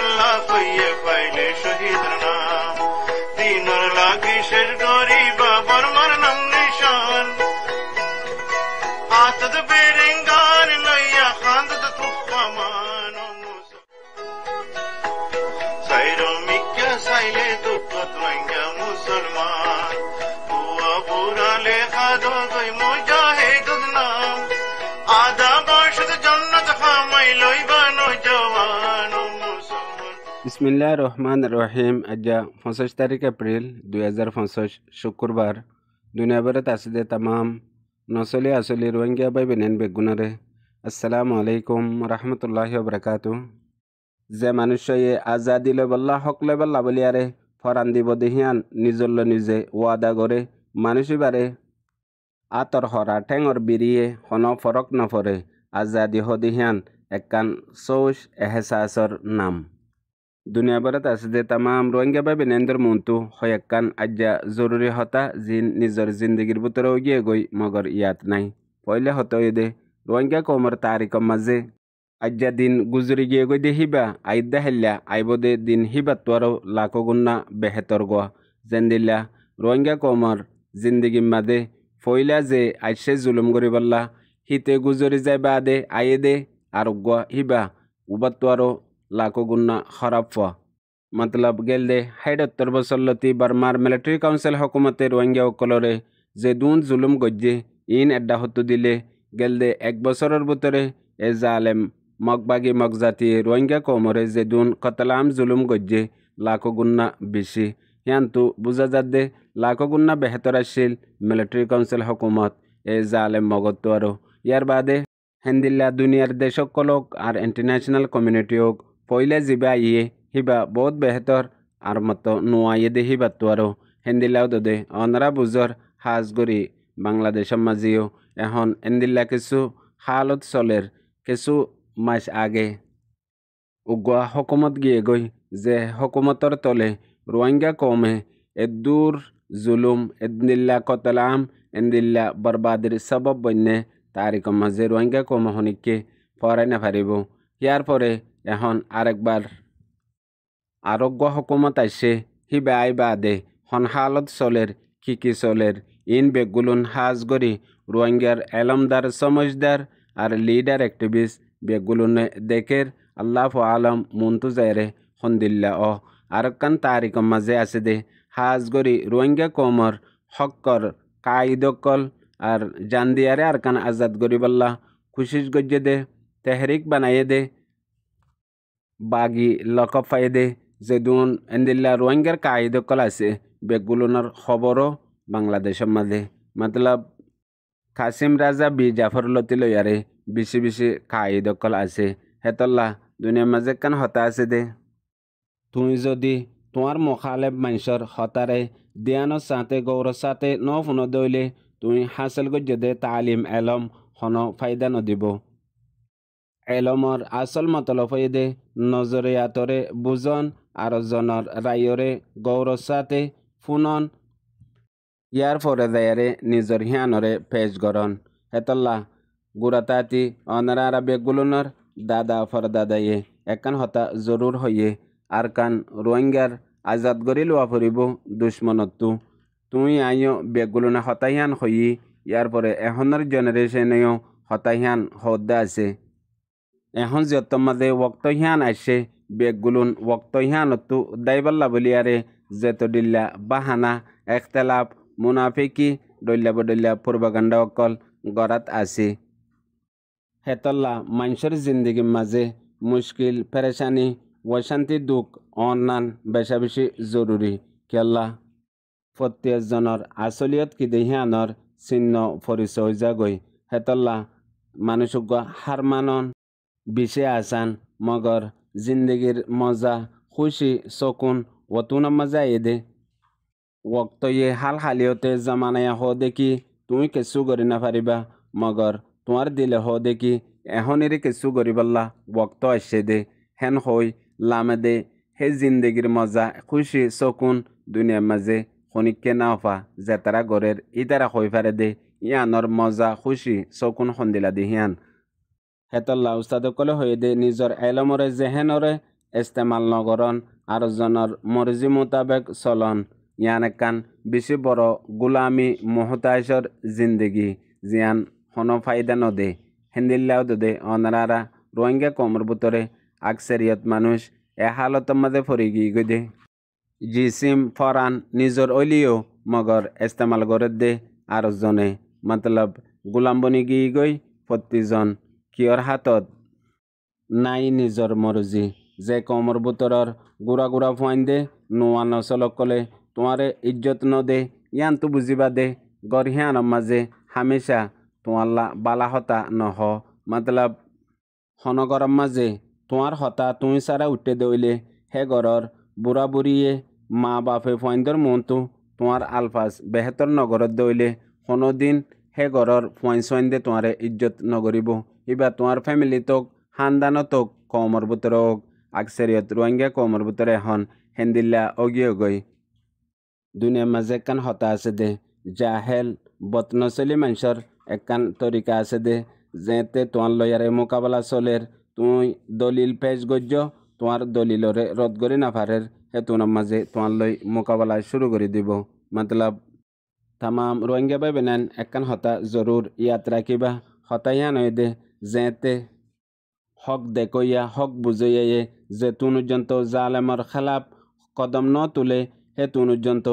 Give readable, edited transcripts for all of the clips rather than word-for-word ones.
আল্লাহ কইয়ে পাইলে শহীদের নাম দিনর লাগি শেষ গরিবা বর্মার নাম নিশান আতদ বেরেঙ্গার লইয়া খান্দত তুফামান সাইরো মিক্কা সাইলে দুঃখত লইয়া মুসলমান বুয়া বুড়ালে খাদো গই মুজাহিদুল নাম আদা বর্ষত জান্নাত খামাই লইবা নজওয়ান মুসলমান বিসমিল্লাহির রহমানির রহিম। আজ্জা 25 তারিখ এপ্রিল 2025 শুক্রবার। দুনিয়াভরত আসিদে তামাম নসলি আসলি রোহিঙ্গা ভাই বেনেন বেগুনারে আসসালামু আলাইকুম রহমতুল্লাহি ওয়া যে মানুষয়ে আজাদি লয় বল্লা হক লয় বল্লা বলিয়ারে ফরান দিব দেহিয়ান নিজল্ল নিজে ওয়াদা করে মানুষই বারে আতর হরা ঠেঙর বিরিয়ে হন ফরক নফরে আজাদি হদিহিয়ান একখান সৌশ এহসাসর নাম দুনিয়াভরত আসিদে তামাম রোহিঙ্গা ভাই বেনেন্দ্র মন্তু হয় একখান আজ্জা জরুরি হতা জিন নিজর জিন্দগির ভিতরে গিয়ে গই মগর ইয়াত নাই পয়লে হত দে রোহিঙ্গা কমর তারিখ মাঝে আজ্জা দিন গুজরি গিয়ে গই দে হিবা আইদা হেল্লা আইবদে দিন হিবা তোয়ারও লাখো গুন্না বেহেতর গোয়া জেন্দিল্লা রোহিঙ্গা কমর জিন্দগি মাদে ফইলা যে আইসে জুলুম করি বললা হিতে গুজরি যায় বাদে আয়ে দে আর গোয়া হিবা উবাত তোয়ারও লাখো গুন্না খরাব ফা মতলব গেল দে ৭৭ বছর লতি বার্মার মিলিটারি কাউন্সিল হকুমতে রোহিঙ্গা অকলরে যে দুন জুলুম গজ্জে ইন এড্ডা হতো দিলে গেল দে ১ বছরের ভিতরে এ জালেম মগবাগি মগজাতি রোহিঙ্গা কমরে যে দুন কতলাম জুলুম গজ্জে লাখো গুন্না বেশি হিয়ান্তু বুঝা যাত দে লাখো গুন্না বেহতর আসছিল মিলিটারি কাউন্সিল হকুমত এ জালেম মগত আরো ইয়ার বাদে হেন্দিল্লা দুনিয়ার দেশকলক আর ইন্টারন্যাশনাল কমিউনিটি হোক পইলে জিবা ইয়ে হিবা বহুত বেহতর আর মতো নোয়াইয়ে দে হিবা তো আরো হেন্দিল্লাও দে অনরা বুঝর হাজ গরি বাংলাদেশের মাঝিও এখন হেন্দিল্লা কিছু হালত চলের কিছু মাস আগে উগা হকুমত গিয়ে গই যে হকুমতর তলে রোহিঙ্গা কমে এদুর জুলুম এদিল্লা কতলাম এন্দিল্লা বরবাদির সবব বন্যে তারিখ মাঝে রোহিঙ্গা কম হনিকে ফরাই না পারিব ইয়ার পরে এখন আরেকবার আরোগ্য হকুমত আসে হিবা আই বাদে হন হালত চলের কি চলের ইন বেগুলুন হাজ গরি রোহিঙ্গার এলমদার সমজদার আর লিডার অ্যাক্টিভিস্ট বেগুলুনে দেখের আল্লাহ আলম মুন্তু জায়রে হন্দিল্লা ও আরকান তারিখ মাঝে আছে দে হাজ গরি রোহিঙ্গা কমর হক্কর কাইদকল আর জান্দিয়ারে আরকান আজাদ গরিবাল্লা খুশিস গজ্জে দে তেহরিক বানাইয়ে দে বাগি লকব পাই দে যে দুন এন্দিল্লা রোহিঙ্গার কাইদকল আছে বেগুলুনার খবরও বাংলাদেশের মাঝে মতলব কাসিম রাজা বি জাফর লতি লইয়ারে বেশি বেশি কাইদকল আছে হেতল্লা দুনিয়ার মাঝে কান হতা আছে দে তুই যদি তোমার মোখালেব মানুষের হতারে দিয়ানোর সাথে গৌরর সাথে ন ফোন দইলে তুই হাসিল গজ্জে দে তালিম এলম হন ফায়দা নদিব এলমর আসল মতলব হয়ে দে নজরিয়াতরে বুজন আর জনর রায়রে গৌরর সাথে ফুনন ইয়ার পরে দেয়ারে নিজর হিয়ানরে পেশ গরন হেতল্লা গুড়াতাতি অনারা বেগুলুনর দাদা ফরদাদাইয়ে একান হতা জরুর হইয়ে আর কান রোহিঙ্গার আজাদ গরি লোয়া ফুরিব দুশ্মনত্তু তুই আইও বেগুলুনা হতাহিয়ান হই ইয়ার পরে এখনের জেনারেশনেও হতাহিয়ান হদ্দা আছে এখন যত মাঝে ওক্ত হিয়ান আসে বেগুলুন ওক্ত হিয়ানত্তু দাইবাল্লা বলিয়ারে যেত দিল্লা বাহানা একতলাপ মুনাফিকি ডল্লা বডল্লা পূর্বকাণ্ড অকল গড়াত আছে হেতল্লা মানুষের জিন্দগির মাঝে মুশকিল পেরেশানি অশান্তি দুঃখ অন্যান বেশা বেশি জরুরি কেল্লা প্রত্যেকজনের আসলিয়ত কি দেহিয়ানর চিহ্ন পরিচয় যাগই হেতল্লা মানুষক হার মানন বিষে আসান মগর জিন্দগির মজা খুশি চকুন অতুন মজা এদে ওক্ত ইয়ে হাল হালিয়তে জামানায়া হ দেখি তুমি কেঁচু করি না পারিবা মগর তোমার দিলে হ দেখি এখনেরই কেঁচু করিবাল্লা ওক্ত আসে দে হেন হই লামে দে হে জিন্দগির মজা খুশি চকুন দুনিয়ার মাঝে খনিককে নাওফা জেতারা গড়ের ইতারা হই পারে দে ইয়ানর মজা খুশি চকুন সন্দিলা দি হিয়ান হেতল্লা উস্তাদ কলে হয়ে দে নিজর এলমরে জেহেনরে ইস্তেমাল নগরন আর জনের মর্জি মোতাবেক চলন ইয়ান একান বেশি বড় গুলামি মোহতাইশর জিন্দগি জিয়ান হন ফায়দা নদে হিন্দিল্লাও দে অনারা রোহিঙ্গা কমর ভিতরে আকসারিয়ত মানুষ এ হালতের মাঝে ফরি গিয়ে গদে জিসিম ফরান নিজর অলিও মগর ইস্তেমাল করে দে আর জনে মতলব গুলাম বনি গিয়ে গই প্রতিজন কিয়র হাতত নাই নিজর মরজি যে কমর ভিতরর গুড়া গুড়া ফুয়াইন দে নোয়া নচলক কলে তোমারে ইজ্জত নদে ইয়ান তো বুঝিবা দে গৰহিয়ানৰ মাঝে হামেশা তোমাল্লা বালা হতা নহ মতলব হনগরম মাঝে তোমার হতা তুমি সারা উঠে দইলে হে গরর বুড়া বুড়িয়ে মা বাপে ফুয়াইন্দর মনতো তোমার আলফাজ বেহতর নগরত দইলে দিন হে গরর ফুয়াইন সোয়াইন্দে তোমারে ইজ্জত নগরিব ইবা তোমার ফ্যামিলি তোক হানদানো তোক কমর ভিতরে হোক আকসারিয়ত রোহিঙ্গা কমর ভিতরে এখন হেন্দিল্লা অগিয়ে গই দুনিয়ার মাঝে একখান হতা আছে দে জাহেল বতনচলি মানুষের একখান তরিকা আছে দে যেতে তোমার লয়ারে মোকাবেলা চলের তুই দলিল পেশ গজ্য তোমার দলিলরে রদ করি না পারের হে তোমার মাঝে তোমার লই মোকাবেলা শুরু করে দিব মতলব তামাম রোহিঙ্গা ভাই বেনেন একখান হতা জরুর ইয়াত রাখিবা হতা ইয়া নয় দে যেতে হক দেখইয়া হক বুঝইয়ে যে তুনুজন্ত জালেমর খেলাপ কদম ন তুলে হে তুনুজন্ত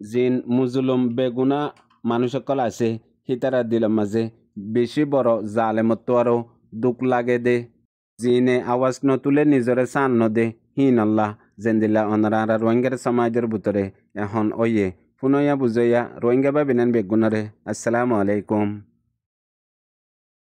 জিন মুজুলুম বেগুনা মানুষ সকল আছে হিতারা দিলাম মাঝে বেশি বড় জালেমত তো আরো দুঃখ লাগে দে জিনে আওয়াজ ন তুলে নিজরে চান ন দে হিন আল্লাহ জেন্দিল্লা অনারা রোহিঙ্গার সমাজের ভিতরে এখন ওয়ে পুনয়া বুঝইয়া রোহিঙ্গা বা বিনান বেগুনারে আসসালামু আলাইকুম।